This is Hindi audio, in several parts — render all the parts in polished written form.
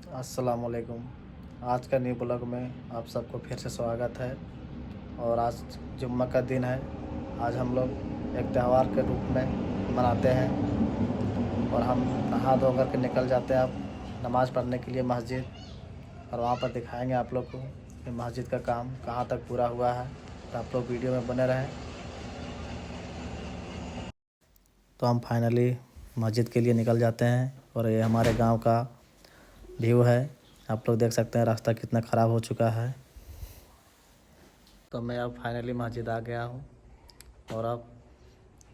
अस्सलाम वालेकुम। आज का न्यू ब्लॉग में आप सबको फिर से स्वागत है। और आज जुम्मा का दिन है। आज हम लोग एक त्यौहार के रूप में मनाते हैं और हम नहा धो करके निकल जाते हैं अब नमाज़ पढ़ने के लिए मस्जिद। और वहाँ पर दिखाएंगे आप लोग को कि मस्जिद का काम कहाँ तक पूरा हुआ है। तो आप लोग वीडियो में बने रहें। तो हम फाइनली मस्जिद के लिए निकल जाते हैं और ये हमारे गांव का व्यू है। आप लोग देख सकते हैं रास्ता कितना ख़राब हो चुका है। तो मैं अब फाइनली मस्जिद आ गया हूँ और अब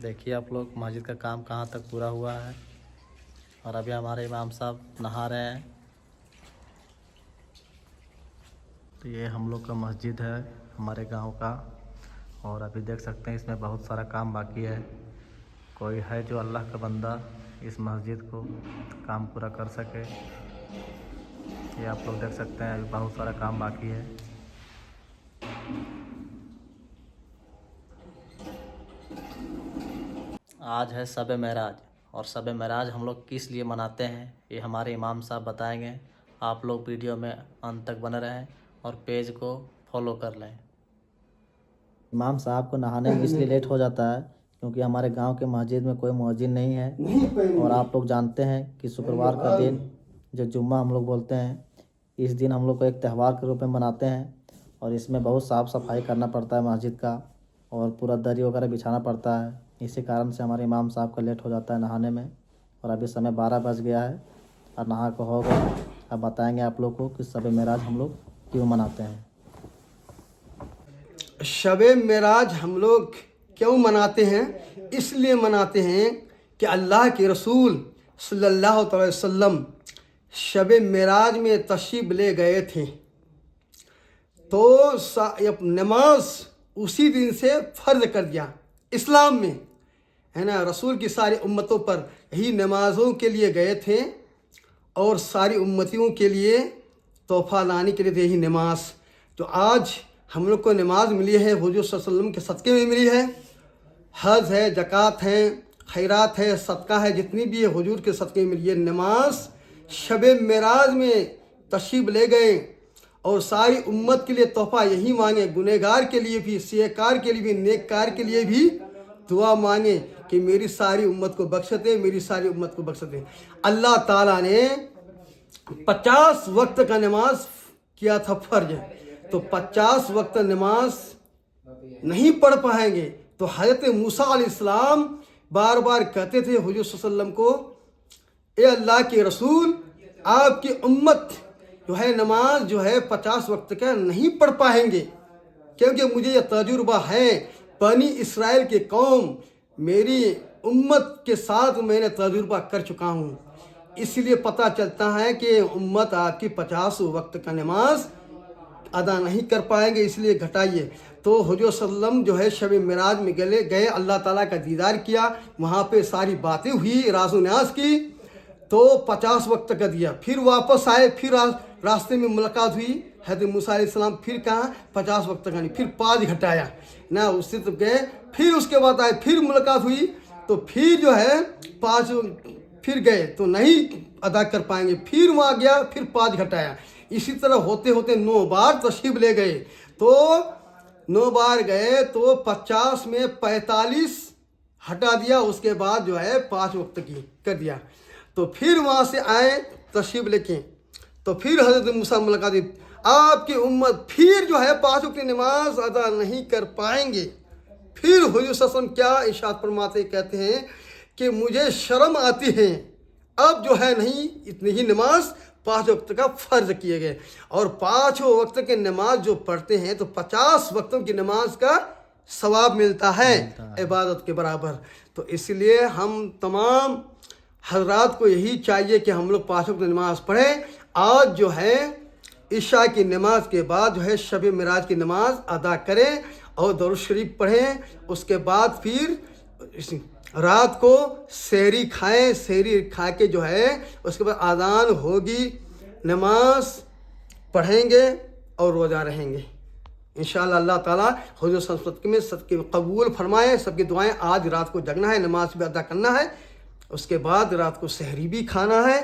देखिए आप लोग मस्जिद का काम कहाँ तक पूरा हुआ है। और अभी हमारे इमाम साहब नहा रहे हैं। तो ये हम लोग का मस्जिद है हमारे गांव का। और अभी देख सकते हैं इसमें बहुत सारा काम बाकी है। कोई है जो अल्लाह का बंदा इस मस्जिद को काम पूरा कर सके। ये आप लोग देख सकते हैं अभी बहुत सारा काम बाकी है। आज है शब मेराज और शब मेराज हम लोग किस लिए मनाते हैं ये हमारे इमाम साहब बताएंगे। आप लोग वीडियो में अंत तक बने रहें और पेज को फॉलो कर लें। इमाम साहब को नहाने में इसलिए लेट हो जाता है क्योंकि हमारे गांव के मस्जिद में कोई मुअज्जिन नहीं है। और आप लोग जानते हैं कि शुक्रवार का दिन जो जुम्मा हम लोग बोलते हैं, इस दिन हम लोग को एक त्यौहार के रूप में मनाते हैं। और इसमें बहुत साफ़ सफाई करना पड़ता है मस्जिद का और पूरा दरी वगैरह बिछाना पड़ता है। इसी कारण से हमारे इमाम साहब का लेट हो जाता है नहाने में। और अभी समय 12 बज गया है और नहा को हो गया। अब बताएंगे आप लोग को कि शब मेराज हम लोग क्यों मनाते हैं। शबे मेराज हम लोग क्यों मनाते हैं? इसलिए मनाते हैं कि अल्लाह के रसूल सल्लल्लाहु अलैहि वसल्लम शबे मेराज में तशरीफ़ ले गए थे। तो नमाज उसी दिन से फ़र्ज कर दिया इस्लाम में, है ना। रसूल की सारी उम्मतों पर यही नमाज़ों के लिए गए थे और सारी उम्मतियों के लिए तोहफ़ा लाने के लिए थे यही नमाज। तो आज हम लोग को नमाज मिली है, हुजूर सल्लल्लाहु अलैहि वसल्लम के सदक़े में मिली है। हज है, ज़कात है, खैरात है, सदका है, जितनी भी है हुजूर के सदक़े में मिली है। नमाज शबे मेराज में तशरीफ़ ले गए और सारी उम्मत के लिए तोहफ़ा यही मांगे, गुनहगार के लिए भी, सियकार के लिए भी, नेककार के लिए भी दुआ मांगे कि मेरी सारी उम्मत को बख्श दे, मेरी सारी उम्मत को बख्श दे। अल्लाह ताला ने 50 वक्त का नमाज किया था फ़र्ज। तो 50 वक्त नमाज नहीं पढ़ पाएंगे तो हज़रत मूसा अलैहिस्सलाम बार बार कहते थे हुजूर सल्लल्लाहु अलैहि वसल्लम को, ए अल्लाह के रसूल, आपकी उम्मत जो है नमाज जो है 50 वक्त का नहीं पढ़ पाएंगे, क्योंकि मुझे यह तजुर्बा है। बनी इसराइल के कौम मेरी उम्मत के साथ मैंने तजुर्बा कर चुका हूँ। इसलिए पता चलता है कि उम्मत आपकी 50 वक्त का नमाज अदा नहीं कर पाएंगे, इसलिए घटाइए। तो हुजूर सल्लम जो है शब मेराज में गए, अल्लाह ताला का दीदार किया, वहाँ पे सारी बातें हुई, राज़ो न्याज़ की। तो 50 वक्त का दिया, फिर वापस आए, फिर रास्ते में मुलाकात हुई हज़रत मूसा अलैहिस्सलाम, फिर कहा 50 वक्त का नहीं, फिर 5 घटाया ना, उससे तो गए। फिर उसके बाद आए, फिर मुलाकात हुई, तो फिर जो है 5 फिर गए तो नहीं अदा कर पाएंगे, फिर वहाँ गया, फिर 5 घटाया। इसी तरह होते होते 9 बार तशरीफ़ ले गए। तो 9 बार गए तो 50 में 45 हटा दिया, उसके बाद जो है 5 वक्त की कर दिया। तो फिर वहाँ से आए तशरीफ़ लेके, तो फिर हज़रत मूसा मुलाकात हुई। आपकी उम्मत फिर जो है 5 वक्त की नमाज अदा नहीं कर पाएंगे। फिर हुजूर सल्लल्लाहु अलैहि वसल्लम क्या इरशाद फरमाते, कहते हैं कि मुझे शर्म आती है, अब जो है नहीं इतनी ही नमाज 5 वक्त का फ़र्ज किए गए। और 5 वक्त के नमाज जो पढ़ते हैं तो 50 वक्तों की नमाज का सवाब मिलता है इबादत के बराबर। तो इसलिए हम तमाम हजरात को यही चाहिए कि हम लोग 5 वक्त नमाज पढ़ें। आज जो है इशा की नमाज के बाद जो है शब मेराज की नमाज अदा करें और दरूद शरीफ पढ़ें। उसके बाद फिर रात को सहरी खाएं, सहरी खा के जो है उसके बाद आज़ान होगी, नमाज पढ़ेंगे और रोज़ा रहेंगे। इंशाअल्लाह अल्लाह ताला हुजूर संस्कृत में सबके कबूल फरमाए। सबकी दुआएं। आज रात को जगना है, नमाज भी अदा करना है, उसके बाद रात को सहरी भी खाना है।